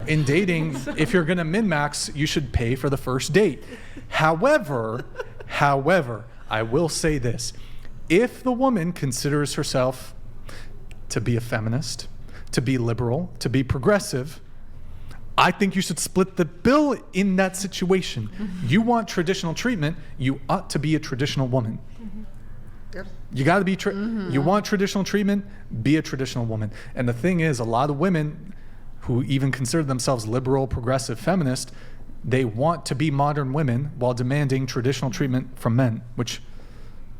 in dating, if you're going to min-max, you should pay for the first date. However, I will say this. If the woman considers herself to be a feminist, to be liberal, to be progressive, I think you should split the bill in that situation. You want traditional treatment, you ought to be a traditional woman. Yep. You got to be, you want traditional treatment, be a traditional woman. And the thing is, a lot of women who even consider themselves liberal, progressive, feminist, they want to be modern women while demanding traditional treatment from men, which,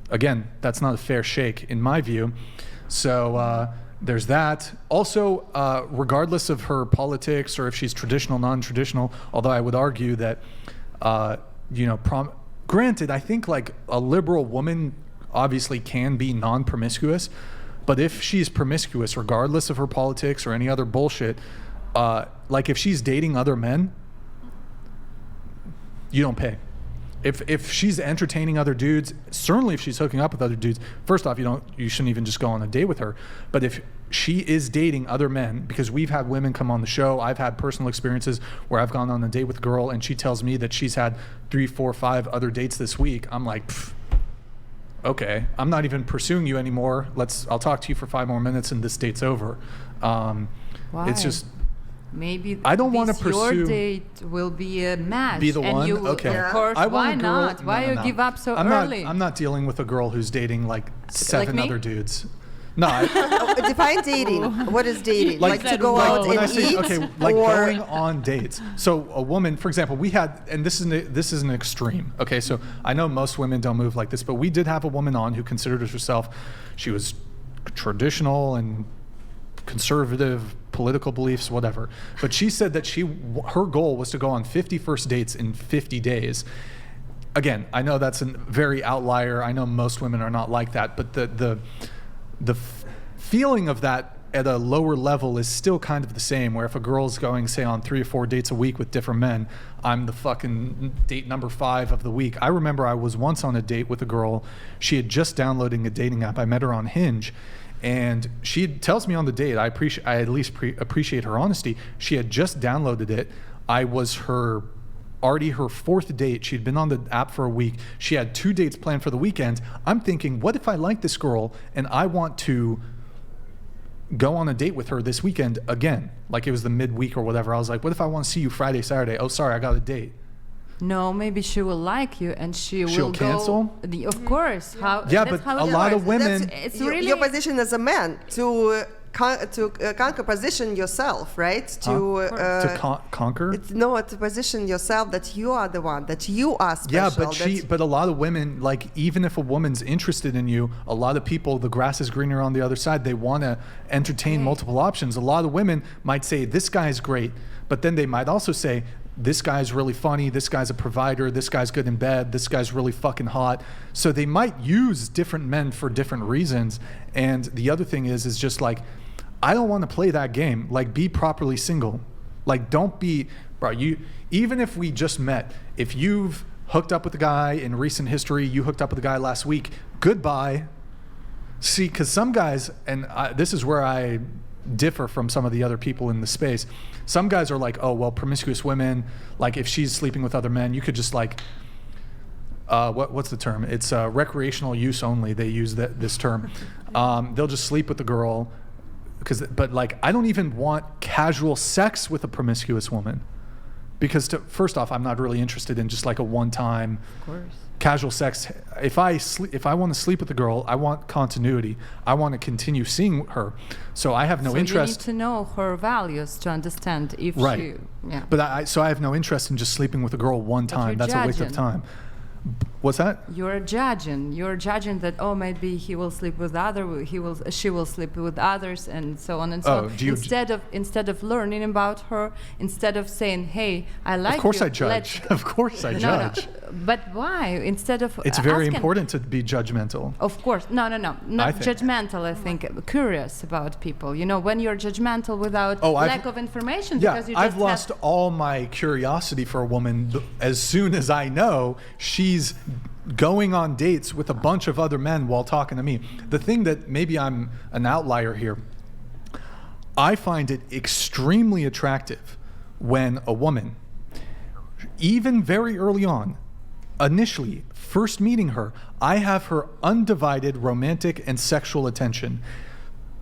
again, that's not a fair shake in my view. So there's that. Also, regardless of her politics or if she's traditional, non-traditional, although I would argue that, granted, I think like a liberal woman obviously can be non-promiscuous, but if she's promiscuous, regardless of her politics or any other bullshit, like if she's dating other men, you don't pay. If she's entertaining other dudes, certainly if she's hooking up with other dudes, first off, you shouldn't even just go on a date with her. But if she is dating other men, because we've had women come on the show, I've had personal experiences where I've gone on a date with a girl and she tells me that she's had 3, 4, 5 other dates this week. I'm like, okay, I'm not even pursuing you anymore. I'll talk to you for 5 more minutes and this date's over. Why? It's just, maybe I don't want to pursue. Your date will be a match. Be the and one? You, Okay. Of course, I want why a girl, not? Why you give up so early? I'm not dealing with a girl who's dating like 7 me? other dudes. No, Define dating. What is dating? Like to go like out when and I say, eat? okay, like or going on dates. So a woman, for example, we had, and this is an extreme. Okay, so I know most women don't move like this, but we did have a woman on who considered herself, she was traditional and conservative, political beliefs, whatever. But she said that her goal was to go on 50 first dates in 50 days. Again, I know that's a very outlier. I know most women are not like that, but the feeling of that at a lower level is still kind of the same, where if a girl's going, say, on 3 or 4 dates a week with different men, I'm the fucking date number 5 of the week. I remember I was once on a date with a girl. She had just downloaded a dating app. I met her on Hinge, and she tells me on the date, I at least appreciate her honesty. She had just downloaded it. I was already her 4th date. She'd been on the app for a week. She had 2 dates planned for the weekend. I'm thinking, what if I like this girl and I want to go on a date with her this weekend again? Like it was the midweek or whatever. I was like, what if I want to see you Friday, Saturday? Oh, sorry, I got a date. No, maybe she will like you and She'll cancel? Of course. Yeah, but a lot of women. It's really your position as a man to conquer position yourself, right? To conquer? To position yourself that you are the one, that you are special. Yeah, but a lot of women, like even if a woman's interested in you, a lot of people, the grass is greener on the other side. They want to entertain multiple options. A lot of women might say, this guy's great, but then they might also say, this guy's really funny, this guy's a provider, this guy's good in bed, this guy's really fucking hot. So they might use different men for different reasons. And the other thing is just like, I don't want to play that game. Like, be properly single. Like, don't be, bro, even if we just met, if you've hooked up with a guy in recent history, you hooked up with a guy last week, goodbye. See, because some guys, and this is where I differ from some of the other people in the space. Some guys are like, oh, well, promiscuous women, like if she's sleeping with other men, you could just like, what's the term? It's recreational use only. They use this term. They'll just sleep with the girl. But like, I don't even want casual sex with a promiscuous woman, because first off, I'm not really interested in just like a one-time casual sex. If I want to sleep with a girl, I want continuity. I want to continue seeing her. So I have no interest. You need to know her values to understand if right. But I have no interest in just sleeping with a girl one time. That's a waste of time. What's that? You're judging that, oh, maybe he will sleep with she will sleep with others, and so on and so on. Instead of learning about her, instead of saying, hey, I like you. Of course I judge. Of course I judge. No. But why? Instead of it's very important to be judgmental. Of course. No. Not judgmental, I think. Curious about people. You know, when you're judgmental without lack of information. Yeah, because you I've lost all my curiosity for a woman as soon as I know she's going on dates with a bunch of other men while talking to me. The thing that maybe I'm an outlier here, I find it extremely attractive when a woman, even very early on, initially, first meeting her, I have her undivided romantic and sexual attention.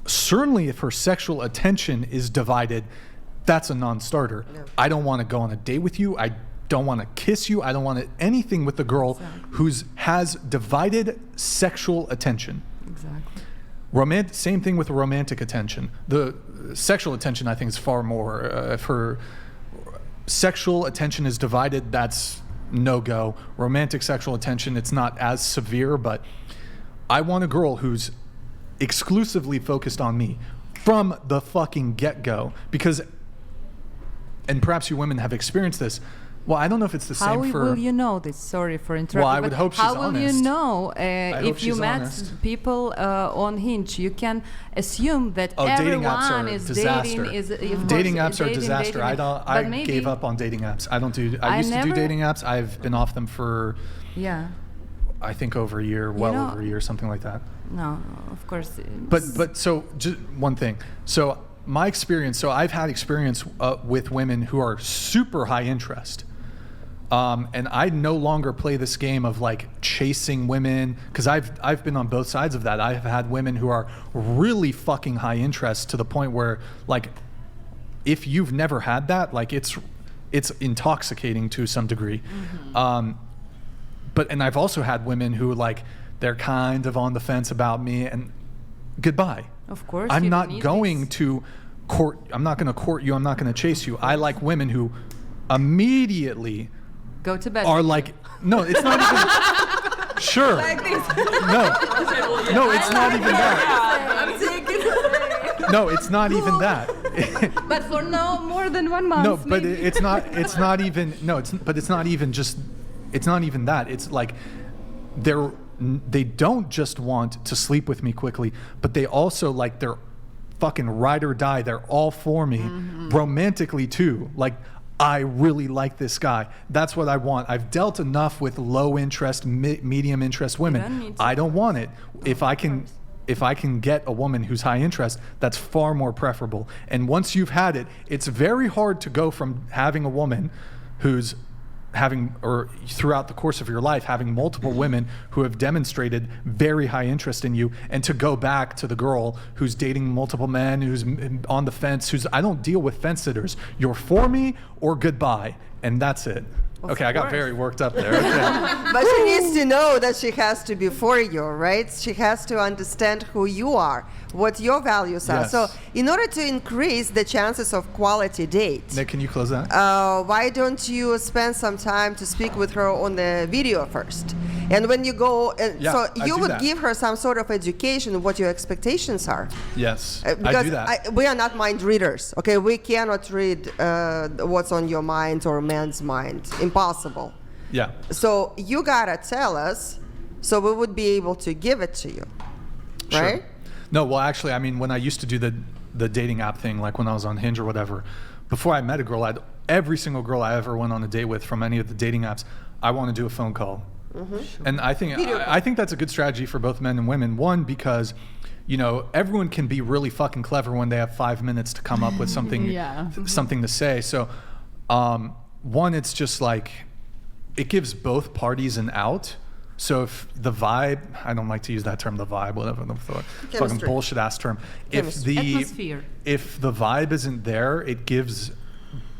Certainly if her sexual attention is divided, that's a non-starter. No. I don't want to go on a date with you. I don't want to kiss you. I don't want anything with the girl who's has divided sexual attention. Exactly. Same thing with romantic attention. The sexual attention, I think, is far more. If her sexual attention is divided, that's no-go. Romantic sexual attention, it's not as severe, but I want a girl who's exclusively focused on me from the fucking get-go. Because, and perhaps you women have experienced this, well, I don't know if it's the How same for... will you know this? Sorry for interrupting. Well, I would hope she's honest. How will you know if you she's met honest. people on Hinge? You can assume that dating apps are everyone a is disaster. dating. Is, of Dating course, apps are a disaster. I gave up on dating apps. I used to do dating apps. I've been off them for, Yeah. I think, over a year, over a year, something like that. No, of course. But so just one thing. So my experience. So I've had experience with women who are super high interest. And I no longer play this game of like chasing women, because I've been on both sides of that. I've had women who are really fucking high interest to the point where, like, if you've never had that, like it's intoxicating to some degree. And I've also had women who, like, they're kind of on the fence about me, and goodbye. Of course. I'm you not need going this. to court. I'm not going to court you. I'm not going to chase you. I like women who immediately Go to bed. are like, no, it's not even. Sure. No, it's not even that. I'm taking No, it's not even that. But for no more than 1 month. No, but maybe. it's not. It's not even. No, but it's not even just. It's not even that. It's like they don't just want to sleep with me quickly, but they also, like, they're fucking ride or die. They're all for me, romantically too. Like, I really like this guy. That's what I want. I've dealt enough with low interest, medium interest women. don't need to. I don't want it. If I can get a woman who's high interest, that's far more preferable. And once you've had it, it's very hard to go from having a woman who's having, or throughout the course of your life, having multiple women who have demonstrated very high interest in you, and to go back to the girl who's dating multiple men, who's on the fence, I don't deal with fence sitters. You're for me or goodbye, and that's it. Okay, I got course. very worked up there. Okay. But she needs to know that she has to be for you, right? She has to understand who you are, what your values are. Yes. So in order to increase the chances of quality date, Nick, can you close that? why don't you spend some time to speak with her on the video first? And when you go, Yeah, so I you do would that. give her some sort of education of what your expectations are. Yes, Because I do that. we are not mind readers, okay? We cannot read what's on your mind or man's mind. Impossible. Yeah. So you gotta tell us, so we would be able to give it to you, Sure. right? No, well, actually, I mean, when I used to do the dating app thing, like when I was on Hinge or whatever, before I met a girl, every single girl I ever went on a date with from any of the dating apps, I want to do a phone call. And I think that's a good strategy for both men and women. One, because, you know, everyone can be really fucking clever when they have 5 minutes to come up with something, Yeah. something to say. So, one, it's just like, it gives both parties an out. So if the vibe, I don't like to use that term, the vibe, whatever the fucking Chemistry. bullshit ass term. Atmosphere. If the vibe isn't there, it gives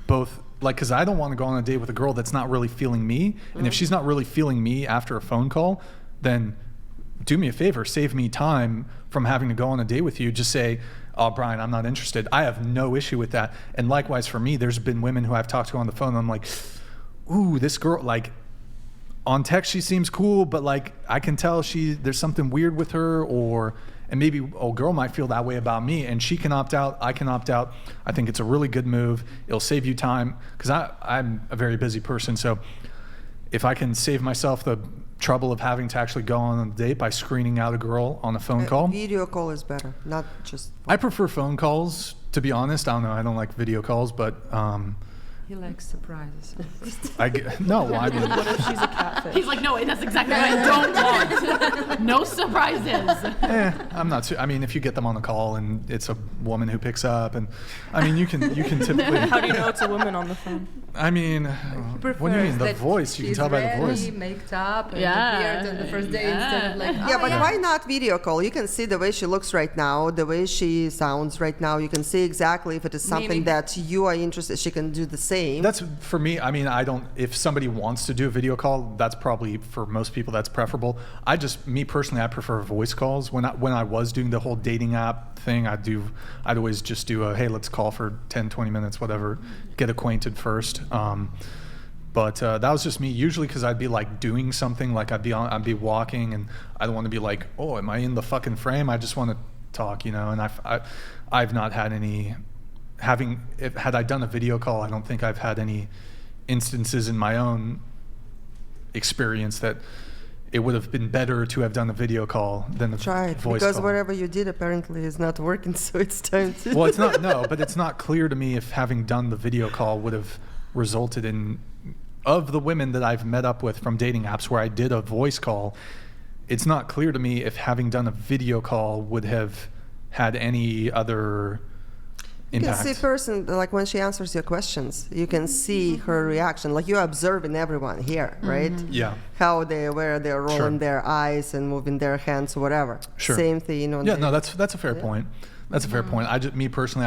both, like, because I don't want to go on a date with a girl that's not really feeling me. And if she's not really feeling me after a phone call, then do me a favor, save me time from having to go on a date with you. Just say, oh, Brian, I'm not interested. I have no issue with that. And likewise for me, there's been women who I've talked to on the phone, and I'm like, ooh, this girl, like, on text she seems cool, but, like, I can tell there's something weird with her, and maybe a girl might feel that way about me, and she can opt out, I can opt out. I think it's a really good move. It'll save you time, because I'm a very busy person. So if I can save myself the trouble of having to actually go on a date by screening out a girl on a phone call. Video call is better, not just. I prefer phone calls, to be honest. I don't know, I don't like video calls, but He likes surprises. No, I mean, What if she's a catfish? He's like, no, that's exactly what I don't want. No surprises. I'm not. I mean, if you get them on the call and it's a woman who picks up, and I mean, you can typically. How do you know it's a woman on the phone? I mean, what do you mean? The voice. You can tell by the voice. She's maked up and Yeah. appeared on the first day instead of like. Yeah, but why not video call? You can see the way she looks right now, the way she sounds right now. You can see exactly if it is something Maybe. that you are interested. She can do the same. That's for me. I mean, I don't. If somebody wants to do a video call, that's probably for most people that's preferable. Me personally, I prefer voice calls. When I was doing the whole dating app thing, I'd always just do a hey, let's call for 10, 20 minutes, whatever, get acquainted first. But that was just me. Usually, because I'd be like doing something, like I'd be walking, and I don't want to be like, oh, am I in the fucking frame? I just want to talk, And I've not had any. Had I done a video call, I don't think I've had any instances in my own experience that it would have been better to have done a video call than a Try it, voice because call. whatever you did apparently is not working, so it's time to. Well, it's not, no, but it's not clear to me if having done the video call would have resulted in, of the women that I've met up with from dating apps where I did a voice call, it's not clear to me if having done a video call would have had any other You can impact. see person, like when she answers your questions, you can see her reaction. Like you're observing everyone here, right? Yeah. How where they're rolling Sure. their eyes and moving their hands, whatever. Sure. Same thing, Yeah, no, that's a fair point. That's a fair point. Me personally,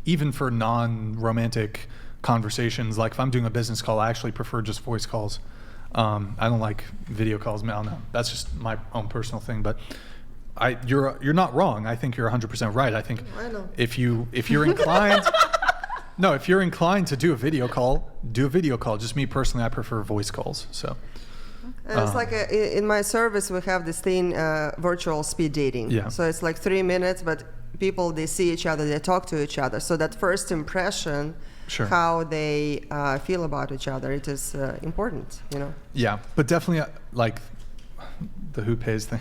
even for non-romantic conversations, like if I'm doing a business call, I actually prefer just voice calls. I don't like video calls. I don't know. That's just my own personal thing. But you're not wrong. I think you're 100% right. I think I know. if you're inclined, no, if you're inclined to do a video call, do a video call. Just me personally, I prefer voice calls. So. And it's like in my service, we have this thing, virtual speed dating. Yeah. So it's like 3 minutes, but people, they see each other, they talk to each other. So that first impression, Sure. how they feel about each other, it is important, Yeah, but definitely like the who pays thing.